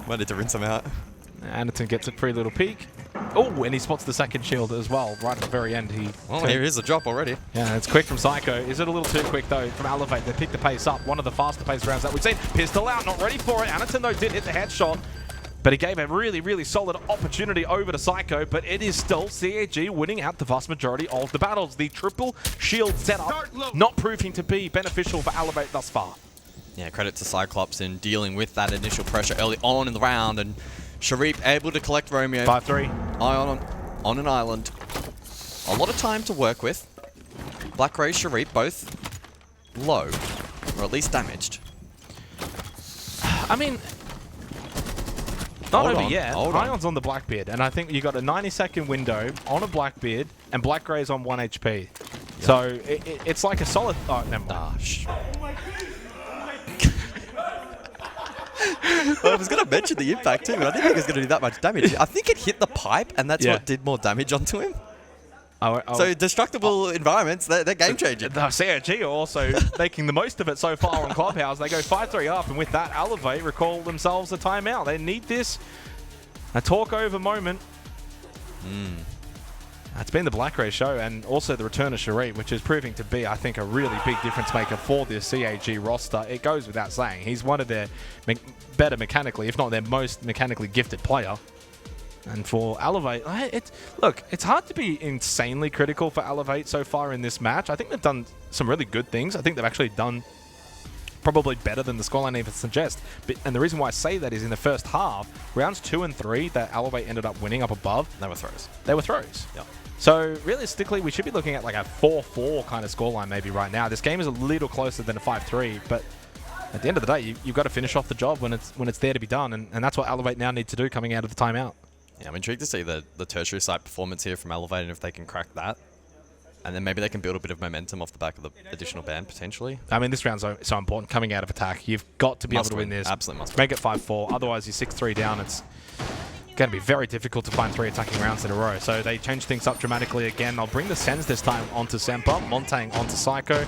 Might need to rinse them out. Anderton gets a pretty little peek. Oh, and he spots the second shield as well, right at the very end. Well, here is the drop already. Yeah, it's quick from Psycho. Is it a little too quick, though, from Elevate? They pick the pace up. One of the faster paced rounds that we've seen. Pistol out, not ready for it. Anderton, though, did hit the headshot. But he gave a really, really solid opportunity over to Psycho, but it is still CAG winning out the vast majority of the battles. The triple shield setup not proving to be beneficial for Elevate thus far. Yeah, credit to Cyclops in dealing with that initial pressure early on in the round, and Sharif able to collect Romeo. 5-3. Ion on an island. A lot of time to work with. Blackray, Sharif, both low, or at least damaged. I mean, not over yet. Ion's on the Blackbeard, and I think you got a 90-second window on a Blackbeard, and Blackray's on 1 HP. Yep. So it's like a solid... Oh, never mind. Well, I was going to mention the impact too, but I didn't think it was going to do that much damage. I think it hit the pipe, and that's what did more damage onto him. So destructible environments, they're game changing. The CAG are also making the most of it so far on Clubhouse. They go 5-3 up, and with that, Elevate recall themselves a timeout. They need this. A talk-over moment. It's been the Black Ray show, and also the return of Shareet, which is proving to be, I think, a really big difference maker for this CAG roster. It goes without saying. He's one of their better mechanically, if not their most mechanically gifted player. And for Elevate, it's hard to be insanely critical for Elevate so far in this match. I think they've done some really good things. I think they've actually done probably better than the scoreline even suggests. And the reason why I say that is in the first half, rounds 2 and 3 that Elevate ended up winning up above. They were throws. They were throws. Yeah. So realistically, we should be looking at like a 4-4 kind of scoreline maybe right now. This game is a little closer than a 5-3, but at the end of the day, you've got to finish off the job when it's there to be done, and that's what Elevate now need to do coming out of the timeout. Yeah, I'm intrigued to see the tertiary site performance here from Elevate, and if they can crack that. And then maybe they can build a bit of momentum off the back of the additional ban, potentially. I mean, this round's so important coming out of attack. You've got to be able to win this. Absolutely must Make it 5-4. Otherwise, you're 6-3 down. It's going to be very difficult to find 3 attacking rounds in a row. So they change things up dramatically again. They'll bring the Sens this time onto Semper, Montang onto Psycho.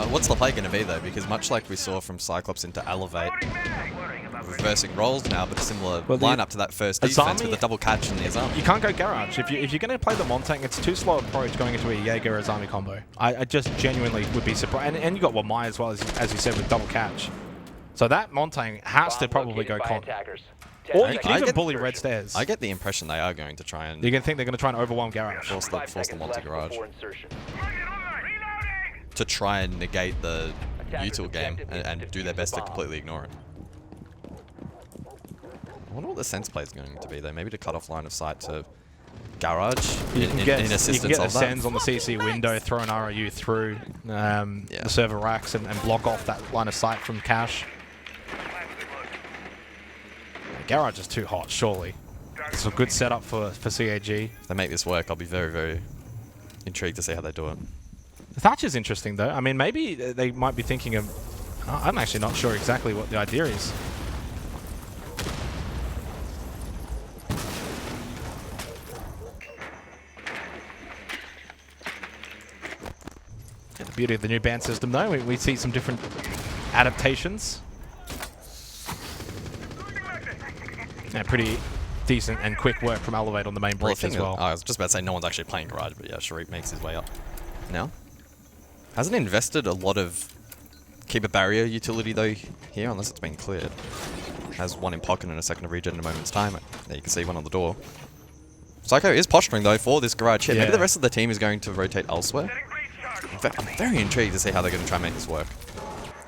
What's the play going to be, though? Because much like we saw from Cyclops into Elevate, reversing roles now, but a similar lineup to that first defense with a double catch in the Azami. You can't go Garage. If you're going to play the Montang, it's too slow approach going into a Jaeger Azami combo. I just genuinely would be surprised. And you got Wamai as well, as you said, with double catch. So that Montang has to probably go con. Or you can even bully Red Stairs. I get the impression they are going to try and... You're going to think they're going to try and overwhelm Garage. Force the Monty Garage. To try and negate the util game and do their best to completely ignore it. I wonder what the sense play is going to be, though. Maybe to cut off line of sight to Garage in assistance you can get the of that. Sens on the CC window, throw an ROU through the server racks and block off that line of sight from Cash. Garage is too hot, surely. It's a good setup for CAG. If they make this work, I'll be very, very intrigued to see how they do it. Thatcher's interesting, though. I mean, maybe they might be thinking of... I'm actually not sure exactly what the idea is. Yeah, the beauty of the new ban system, though, we see some different adaptations. Yeah, pretty decent and quick work from Elevate on the main breach as well. I was just about to say no one's actually playing Garage, but yeah, Shareet makes his way up now. Hasn't invested a lot of keep a barrier utility though here, unless it's been cleared. Has one in pocket and a second of regen in a moment's time. There you can see one on the door. Psycho is posturing though for this Garage hit. Yeah. Maybe the rest of the team is going to rotate elsewhere. I'm very intrigued to see how they're going to try and make this work.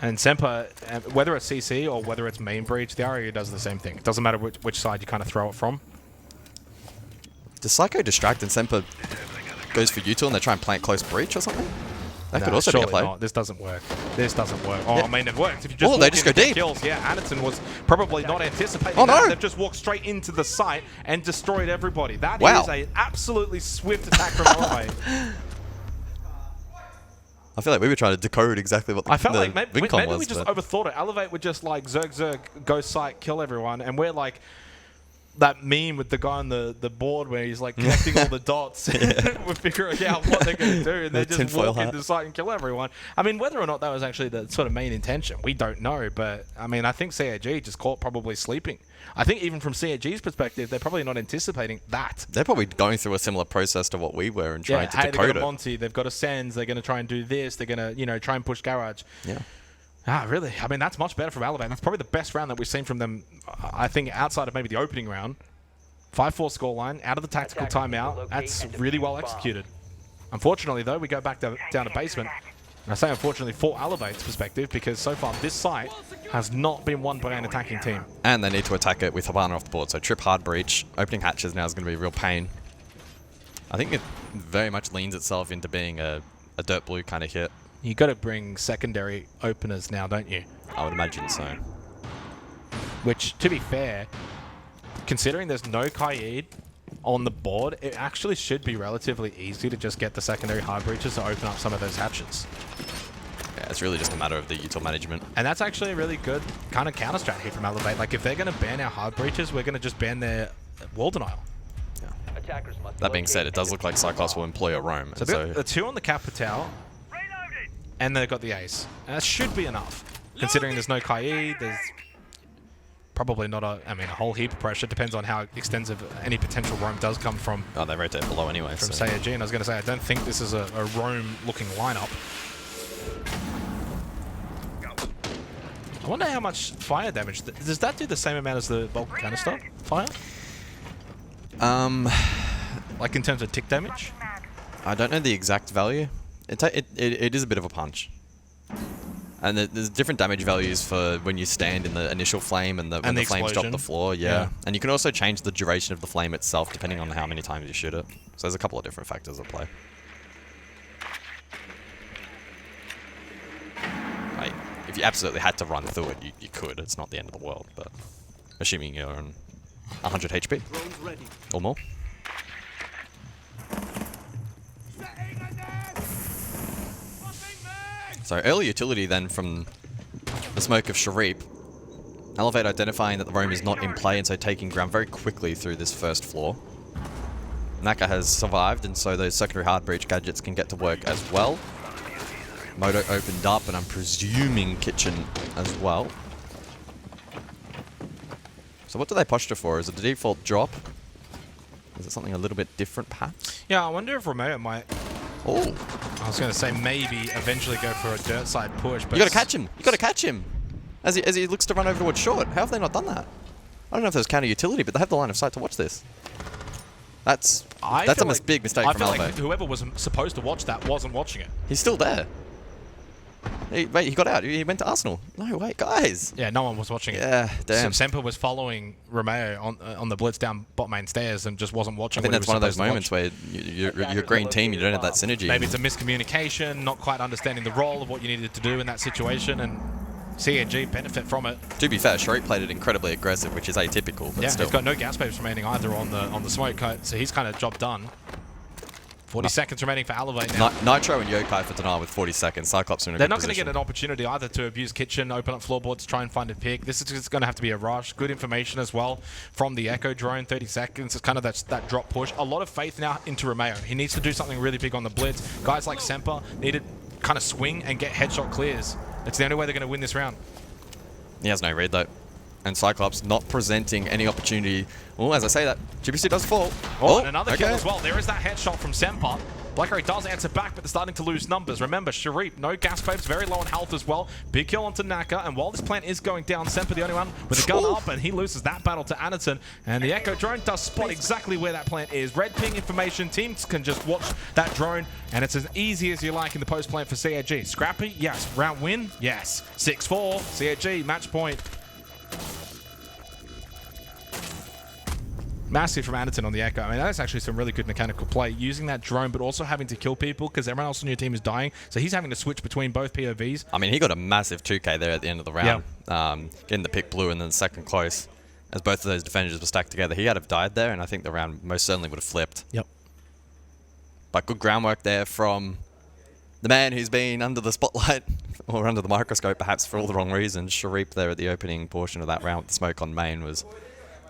And Semper, whether it's CC or whether it's main breach, the ROU does the same thing. It doesn't matter which side you kind of throw it from. Does Psycho distract and Semper goes for util and they try and plant close breach or something? That could also be a play. Not. This doesn't work. This doesn't work. Oh, yeah. I mean, it worked. If you just they just go deep. Kills, yeah, Anderson was probably not anticipating that. They've just walked straight into the site and destroyed everybody. That is an absolutely swift attack from Elevate. I feel like we were trying to decode exactly what the I felt like maybe we was, just overthought it. Elevate would just like Zerg, go site, kill everyone, and we're like that meme with the guy on the board where he's like connecting all the dots. We're figuring out what they're going to do, and they just walk into the site and kill everyone. I mean, whether or not that was actually the sort of main intention, we don't know. But I mean, I think CAG just caught probably sleeping. I think even from CAG's perspective, they're probably not anticipating that. They're probably going through a similar process to what we were and trying to decode it. They've got a Monty, they've got a Sens, they're going to try and do this, they're going to, try and push Garage. Yeah. Really? I mean, that's much better from Elevate. That's probably the best round that we've seen from them, I think, outside of maybe the opening round. 5-4 scoreline, out of the tactical timeout. That's really well executed. Unfortunately, though, we go back down to basement. And I say unfortunately for Elevate's perspective, because so far this site has not been won by an attacking team. And they need to attack it with Havana off the board. So trip hard breach, opening hatches now is going to be a real pain. I think it very much leans itself into being a dirt blue kind of hit. You got to bring secondary openers now, don't you? I would imagine so. Which, to be fair, considering there's no Kaid on the board, it actually should be relatively easy to just get the secondary hard breaches to open up some of those hatches. Yeah, it's really just a matter of the util management. And that's actually a really good kind of counter strategy from Elevate. Like, if they're going to ban our hard breaches, we're going to just ban their wall denial. Yeah. attackers must That being said, locate it does look like Cyclops will employ a roam. So And they've so got the 2 on the Capital, Reloading! and they've got the Ace. And that should be enough, considering there's no Kai, there's probably not a whole heap of pressure. Depends on how extensive any potential roam does come from oh, they rotate below anyway. from So. CAG. And I was going to say, I don't think this is a roam-looking lineup. I wonder how much fire damage. Does that do the same amount as the bulk canister fire? Like in terms of tick damage? I don't know the exact value. It is a bit of a punch. And there's different damage values for when you stand in the initial flame and when the flames drop explosion. the floor. Yeah. And you can also change the duration of the flame itself depending on how many times you shoot it. So there's a couple of different factors at play. Like, if you absolutely had to run through it, you could. It's not the end of the world, but assuming you're on 100 HP or more. So early utility then from the smoke of Sharip. Elevate identifying that the roam is not in play and so taking ground very quickly through this first floor. Naka has survived and so those secondary hard breach gadgets can get to work as well. Moto opened up and I'm presuming kitchen as well. So what do they posture for? Is it the default drop? Is it something a little bit different perhaps? Yeah, I wonder if Romeo might... Oh, I was going to say maybe eventually go for a dirt side push, but... you gotta catch him! You gotta catch him! As he looks to run over towards short. How have they not done that? I don't know if there's counter utility, but they have the line of sight to watch this. That's a big mistake I from feel like Elevate. whoever was supposed to watch that wasn't watching it. He's still there. Wait, he got out. He went to Arsenal. No, wait, guys. Yeah, no one was watching it. Yeah, damn. Semper was following Romeo on the blitz down bot main stairs and just wasn't watching. I think what that's he one was of those supposed moments to where you're a green team, you don't have that synergy. Maybe it's a miscommunication, not quite understanding the role of what you needed to do in that situation, and CAG benefit from it. To be fair, Sharip played it incredibly aggressive, which is atypical, but Yeah, still. he's got no gas babes remaining either on the smoke cut, so he's kind of job done. 40 seconds remaining for Elevate now. Nitro and Yokai for denial with 40 seconds. Cyclops are in a They're good not going to position. get an opportunity either to abuse kitchen, open up floorboards, try and find a pick. This is just going to have to be a rush. Good information as well from the Echo drone. 30 seconds. It's kind of that drop push. A lot of faith now into Romeo. He needs to do something really big on the blitz. Guys like Semper need to kind of swing and get headshot clears. It's the only way they're going to win this round. He has no read though. And Cyclops not presenting any opportunity. Oh, as I say that, GBC does fall. Oh, and another kill as well. There is that headshot from Semper. Blackberry does answer back, but they're starting to lose numbers. Remember, Sharip, no gas babes, very low on health as well. Big kill onto Naka, and while this plant is going down, Semper the only one with a gun up, and he loses that battle to Anaton. And the Echo drone does spot exactly where that plant is. Red ping information, teams can just watch that drone, and it's as easy as you like in the post plant for CAG. Scrappy, yes. Round win, yes. 6-4, CAG, match point. Massive from Anaton on the Echo. I mean, that's actually some really good mechanical play. Using that drone, but also having to kill people because everyone else on your team is dying. So he's having to switch between both POVs. I mean, he got a massive 2K there at the end of the round. Getting the pick blue and then second close. As both of those defenders were stacked together, he had have died there, and I think the round most certainly would have flipped. Yep. But good groundwork there from the man who's been under the spotlight, or under the microscope perhaps for all the wrong reasons. Sharip there at the opening portion of that round with the smoke on main was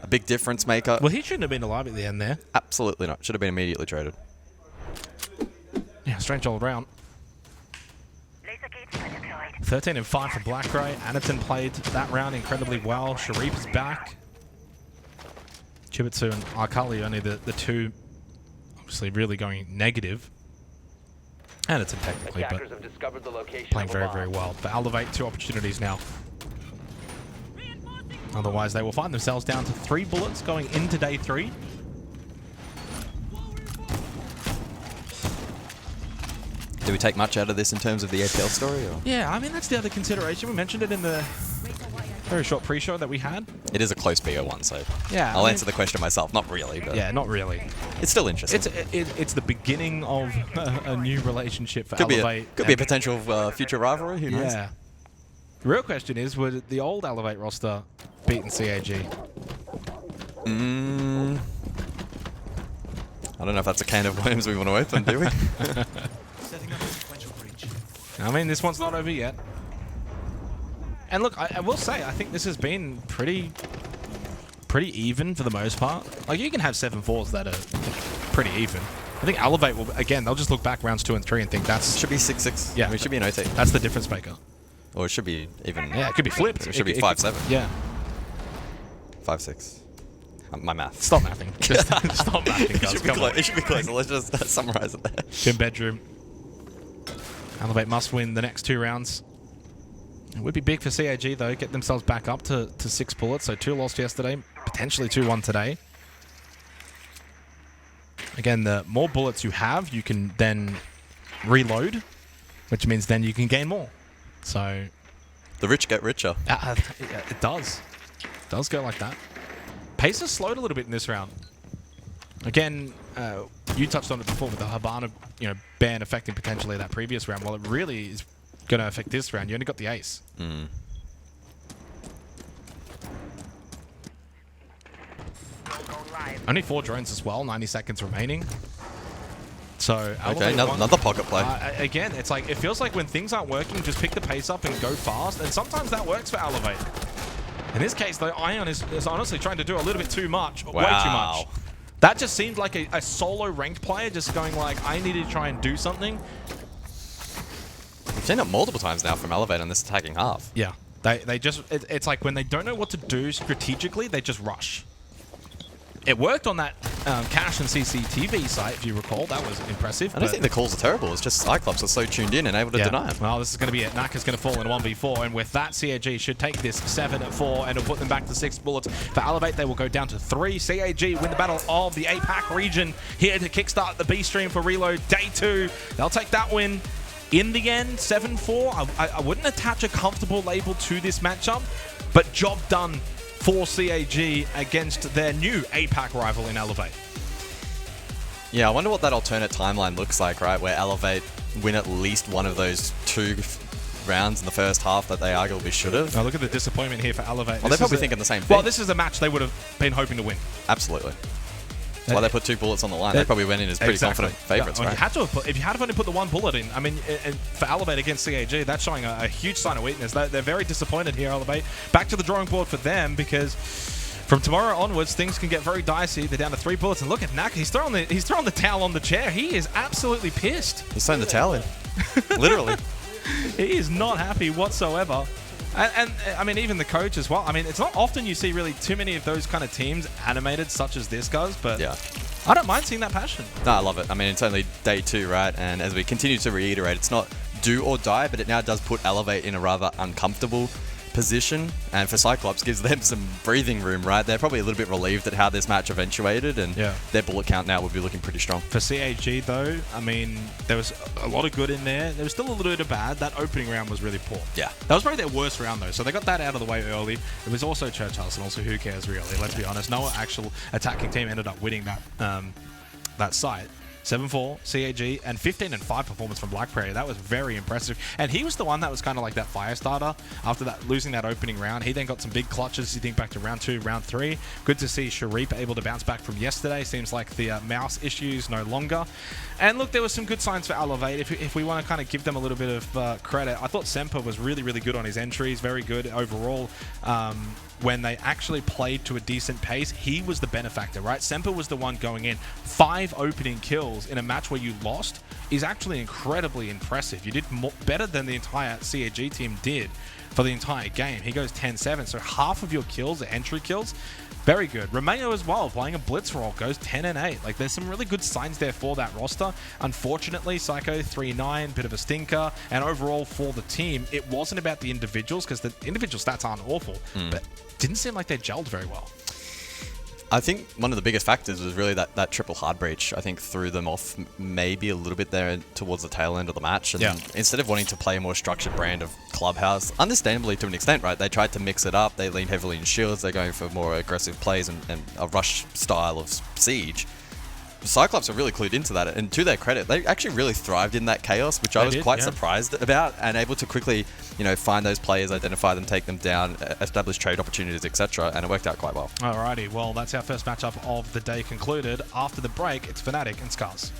a big difference maker. Well, he shouldn't have been alive at the end there. Absolutely not. Should have been immediately traded. Yeah, strange all around. 13 and 5 for Blackray. Anaton played that round incredibly well. Sharip is back. Chibitsu and Arkali only the two, obviously really going negative. Anaton technically, but Attackers have discovered the location playing of a very, bomb. very well. But Elevate, 2 opportunities now. Otherwise, they will find themselves down to 3 bullets going into day 3. Do we take much out of this in terms of the APL story? Or? Yeah, I mean, that's the other consideration. We mentioned it in the very short pre-show that we had. It is a close BO1, so Yeah, I'll I mean- answer the question myself. Not really, but Yeah, not really. it's still interesting. It's the beginning of a new relationship for could be Elevate. a potential future rivalry. Who knows? Yeah. The real question is, would the old Elevate roster beaten CAG? I don't know if that's a can of worms we want to open, do we? I mean, this one's not over yet. And look, I will say, I think this has been pretty even for the most part. Like, you can have 7-4s that are pretty even. I think Elevate will, again, they'll just look back rounds 2 and 3 and think that's... Should be 6-6. Yeah. I mean, it should be an OT. That's the difference maker. Or it should be even... Yeah, it could be flipped. It should be 5-7. Yeah. 5-6. My math. Stop mathing. Just stop mathing, It guys. should be Come on. close. It should be close. Let's just summarize it there. Gym bedroom. Elevate must win the next 2 rounds. It would be big for CAG, though. Get themselves back up to 6 bullets. So 2 lost yesterday. Potentially 2-1 today. Again, the more bullets you have, you can then reload, which means then you can gain more. So... The rich get richer. it does. It does go like that. Pace has slowed a little bit in this round. Again, you touched on it before with the Habana, ban affecting potentially that previous round. Well, it really is going to affect this round. You only got the ace. Mm. Only 4 drones as well. 90 seconds remaining. So Okay, another pocket play. Again, it's like it feels like when things aren't working, just pick the pace up and go fast. And sometimes that works for Elevate. In this case, though, Ion is honestly trying to do a little bit too much, way too much. That just seemed like a solo ranked player just going like, I need to try and do something. We've seen it multiple times now from Elevate on this attacking half. Yeah, they just, it's like when they don't know what to do strategically, they just rush. It worked on that cache and CCTV site, if you recall. That was impressive. I don't think the calls are terrible. It's just Cyclops are so tuned in and able to deny them. Well, this is going to be it. Naka's going to fall in a 1v4, and with that, CAG should take this 7-4, and it'll put them back to 6 bullets. For Elevate, they will go down to 3. CAG win the battle of the APAC region here to kickstart the B stream for Reload Day 2. They'll take that win. In the end, 7-4. I wouldn't attach a comfortable label to this matchup, but job done for CAG against their new APAC rival in Elevate. Yeah, I wonder what that alternate timeline looks like, right? Where Elevate win at least one of those 2 rounds in the first half that they arguably should have. Now look at the disappointment here for Elevate. Well, they're probably thinking the same thing. Well, this is a match they would have been hoping to win. Absolutely. That's why they put 2 bullets on the line. They probably went in as pretty confident favourites, right? right? You had to have if you had only put the 1 bullet in, I mean, for Elevate against CAG, that's showing a huge sign of weakness. They're very disappointed here, Elevate. Back to the drawing board for them, because from tomorrow onwards, things can get very dicey. They're down to 3 bullets, and look at Naka. He's throwing the towel on the chair. He is absolutely pissed. He's throwing the towel in. Literally. He is not happy whatsoever. And I mean, even the coach as well. I mean, it's not often you see really too many of those kind of teams animated such as this does, but yeah. I don't mind seeing that passion. No, I love it. I mean, it's only day 2, right? And as we continue to reiterate, it's not do or die, but it now does put Elevate in a rather uncomfortable position. And for Cyclops, gives them some breathing room, right? They're probably a little bit relieved at how this match eventuated, and their bullet count now will be looking pretty strong. For CAG, though, I mean, there was a lot of good in there. There was still a little bit of bad. That opening round was really poor. Yeah. That was probably their worst round, though. So they got that out of the way early. It was also Church House, and also who cares, really? Let's be honest. No actual attacking team ended up winning that site. 7-4, CAG, and 15-5 performance from Black Prairie. That was very impressive. And he was the one that was kind of like that fire starter after that, losing that opening round. He then got some big clutches. You think back to round 2, round 3. Good to see Sharif able to bounce back from yesterday. Seems like the mouse issues no longer. And look, there were some good signs for Elevate. If we want to kind of give them a little bit of credit, I thought Semper was really, really good on his entries. Very good overall. When they actually played to a decent pace, he was the benefactor, right? Semper was the one going in. 5 opening kills in a match where you lost is actually incredibly impressive. You did better than the entire CAG team did for the entire game. He goes 10-7, so half of your kills are entry kills. Very good. Romeo as well, playing a blitz role, goes 10-8. Like, there's some really good signs there for that roster. Unfortunately, Psycho 3-9, bit of a stinker, and overall for the team, it wasn't about the individuals, because the individual stats aren't awful, but didn't seem like they gelled very well. I think one of the biggest factors was really that triple hard breach. I think threw them off maybe a little bit there towards the tail end of the match. And instead of wanting to play a more structured brand of Clubhouse, understandably to an extent, right? They tried to mix it up. They leaned heavily in shields. They're going for more aggressive plays and a rush style of siege. Cyclops are really clued into that, and to their credit, they actually really thrived in that chaos, which I was quite surprised about, and able to quickly, find those players, identify them, take them down, establish trade opportunities, etc., and it worked out quite well. Alrighty, well, that's our first matchup of the day concluded. After the break, it's Fnatic and Scars.